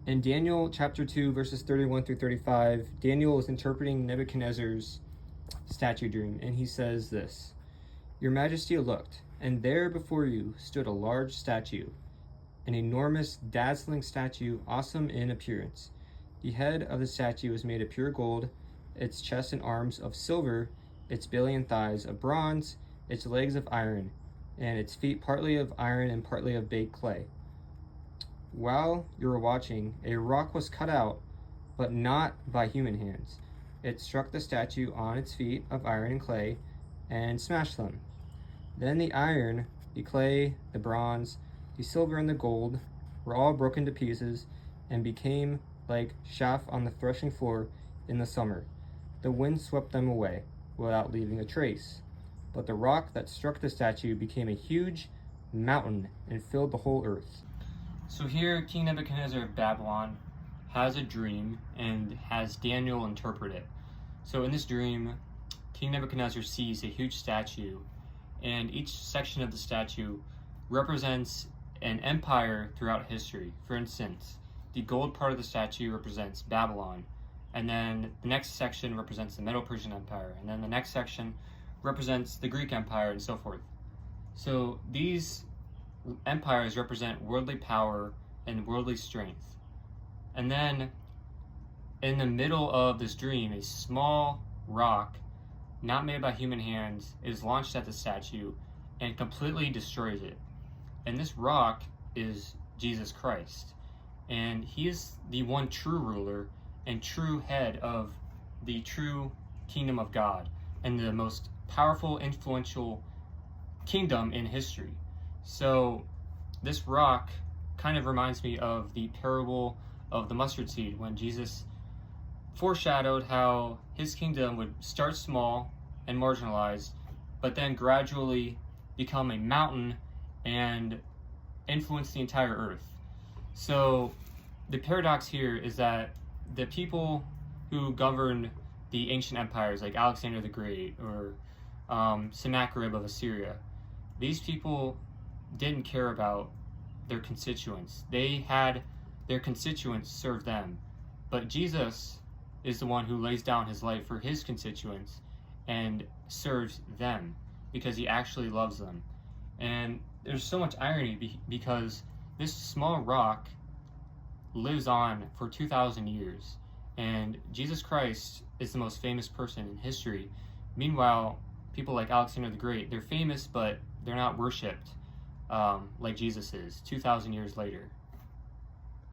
In Daniel chapter 2, verses 31 through 35, Daniel is interpreting Nebuchadnezzar's statue dream, and he says this: Your Majesty looked, and there before you stood a large statue, an enormous, dazzling statue, awesome in appearance. The head of the statue was made of pure gold, its chest and arms of silver, its belly and thighs of bronze, its legs of iron, and its feet partly of iron and partly of baked clay. While you were watching, a rock was cut out, but not by human hands. It struck the statue on its feet of iron and clay and smashed them. Then the iron, the clay, the bronze, the silver, and the gold were all broken to pieces and became like chaff on the threshing floor in the summer. The wind swept them away without leaving a trace. But the rock that struck the statue became a huge mountain and filled the whole earth. So here, King Nebuchadnezzar of Babylon has a dream and has Daniel interpret it. So in this dream, King Nebuchadnezzar sees a huge statue, and each section of the statue represents an empire throughout history. For instance, the gold part of the statue represents Babylon, and then the next section represents the Medo-Persian Empire, and then the next section represents the Greek Empire, and so forth. So these empires represent worldly power and worldly strength. And then in the middle of this dream, a small rock, not made by human hands, is launched at the statue and completely destroys it. And this rock is Jesus Christ. And he is the one true ruler and true head of the true kingdom of God and the most powerful, influential kingdom in history. So this rock kind of reminds me of the parable of the mustard seed, when Jesus foreshadowed how his kingdom would start small and marginalized, but then gradually become a mountain and influence the entire earth. So the paradox here is that the people who governed the ancient empires like Alexander the Great or Sennacherib of Assyria, these people didn't care about their constituents. They had their constituents serve them. But Jesus is the one who lays down his life for his constituents and serves them because he actually loves them. And there's so much irony because this small rock lives on for 2,000 years, and Jesus Christ is the most famous person in history. Meanwhile, people like Alexander the Great, they're famous, but they're not worshipped like Jesus is 2,000 years later.